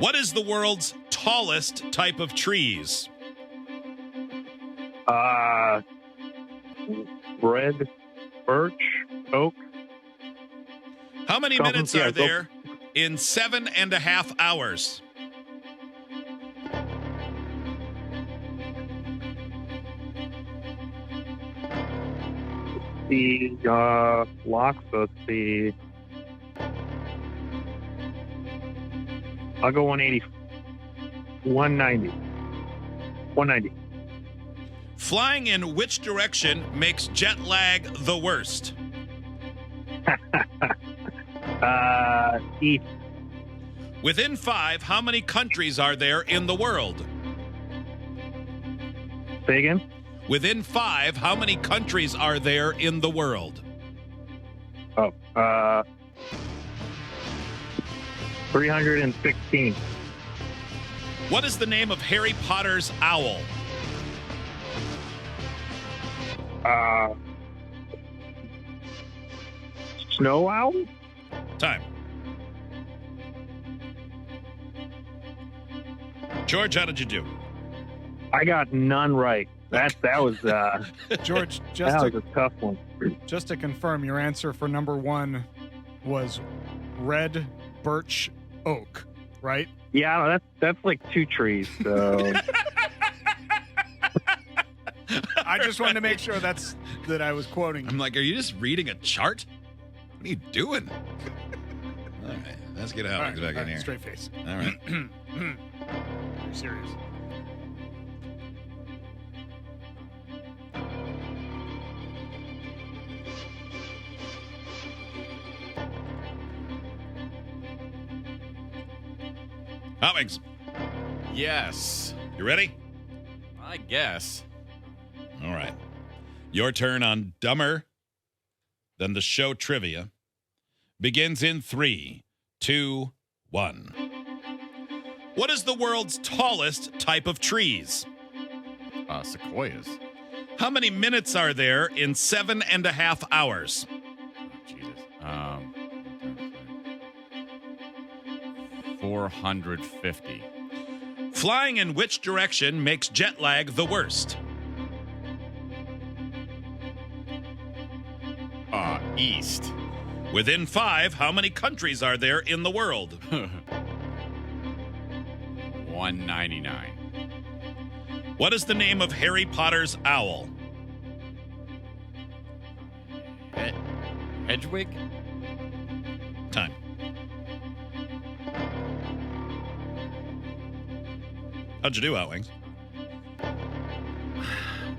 What is the world's tallest type of trees? Red, birch, oak. How many Something- minutes yeah, are go- there in 7.5 hours? The locks. Let's see. I'll go 180. 190. 190. Flying in which direction makes jet lag the worst? East. Within 5, how many countries are there in the world? Say again. Within 5, how many countries are there in the world? 316. What is the name of Harry Potter's owl? Snow owl? Time. Jorj, how did you do? I got none right. That was Jorj, that was a tough one. just to confirm, your answer for number 1 was red, birch, oak, right? Yeah, that's like 2 trees. So I just wanted to make sure that I was quoting. I'm like, are you just reading a chart? What are you doing? All right, let's get Alex back in here. Straight face. All right. You're serious. Hot Wings, Yes. you ready? I guess. All right. Your turn on Dumber Than the Show Trivia begins in 3, 2, 1. What is the world's tallest type of trees? Sequoias. How many minutes are there in 7.5 hours? Jesus. 450. Flying in which direction makes jet lag the worst? East. Within 5, how many countries are there in the world? 199. What is the name of Harry Potter's owl? Hedwig? Time. How'd you do, Hot Wings?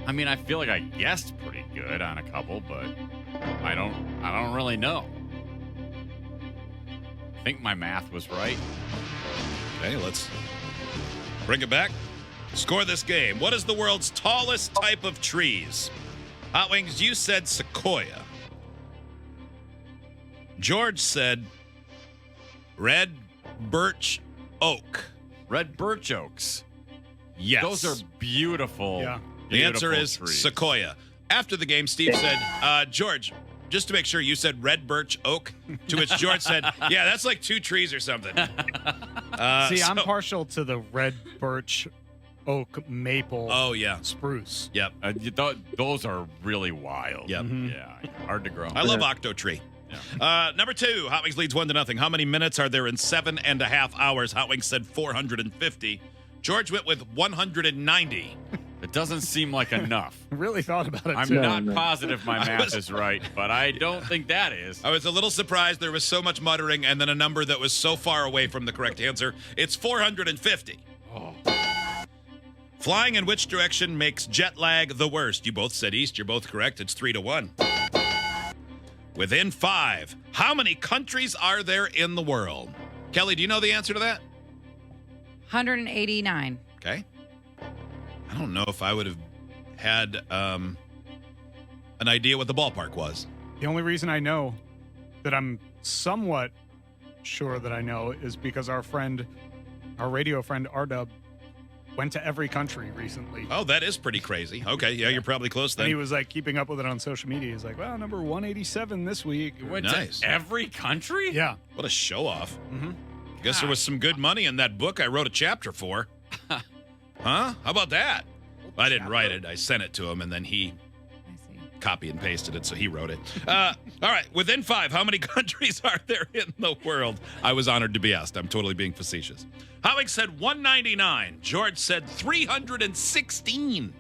I mean, I feel like I guessed pretty good on a couple, but I don't really know. I think my math was right. Okay, let's bring it back. Score this game. What is the world's tallest type of trees? Hot Wings, you said sequoia. Jorj said red birch oak. Red birch oaks. Yes. Those are beautiful. Yeah. The answer beautiful is trees. sequoia. After the game, Steve said, Jorj, just to make sure, you said red birch oak, to which Jorj said, yeah, that's like 2 trees or something. See, I'm partial to the red, birch, oak, maple, Oh, yeah. spruce. Yep. Those are really wild. Yep. Yeah, hard to grow. I love octotree. Number 2, Hot Wings leads 1-0. How many minutes are there in 7.5 hours? Hot Wings said 450. Jorj went with 190. It doesn't seem like enough. Really thought about it, I'm too. not positive my math is right, but I don't think that is. I was a little surprised there was so much muttering and then a number that was so far away from the correct answer. It's 450. Oh. Flying in which direction makes jet lag the worst? You both said east. You're both correct. It's 3-1. Within 5, how many countries are there in the world? Kelly, do you know the answer to that? 189. Okay. I don't know if I would have had an idea what the ballpark was. The only reason I know that I'm somewhat sure that I know is because our radio friend, R-Dub, went to every country recently. Oh, that is pretty crazy. Okay, yeah, you're probably close And he then. was like keeping up with it on social media. He's like, well, number 187 this week. You went Nice. to every country? Yeah. What a show off. Mm-hmm. Guess there was some good money in that book I wrote a chapter for. Huh? How about that? I didn't write it. I sent it to him, and then he I see. copy and pasted it, so he wrote it. All right, within 5, how many countries are there in the world? I was honored to be asked. I'm totally being facetious. Howick said 199. Jorj said 316.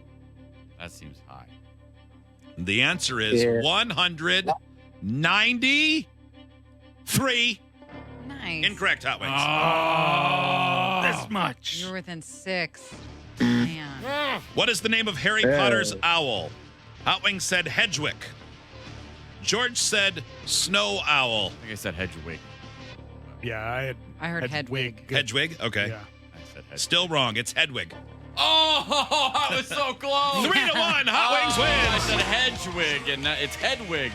That seems high. The answer is Yeah. 193. Nice. Incorrect, Hot Wings. This much. You were within 6. Man. What is the name of Harry Yeah. Potter's owl? Hot Wings said Hedgwick. Jorj said snow owl. I think I said Hedgewig. Yeah, I heard Hedwig. Hedwig? Okay. Yeah. I said Hedgewig. Still wrong. It's Hedwig. Oh, I was so close. 3-1. Hot Wings I wins. said Hedgewig, and it's Hedwig.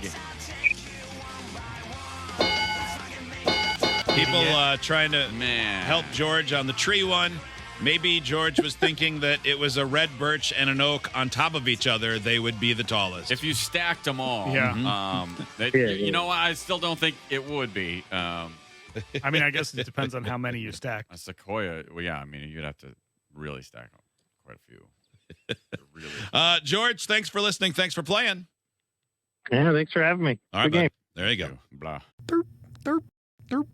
People trying to Man. help Jorj on the tree one. Maybe Jorj was thinking that it was a red birch and an oak on top of each other, they would be the tallest. If you stacked them all, Yeah. you know what? I still don't think it would be. I mean, I guess it depends on how many you stack. A sequoia, well, yeah, I mean, you'd have to really stack them. Quite a few. Really. Jorj, thanks for listening. Thanks for playing. Yeah, thanks for having me. All right, Good game. bud. There you go. Blah. Derp, derp, derp.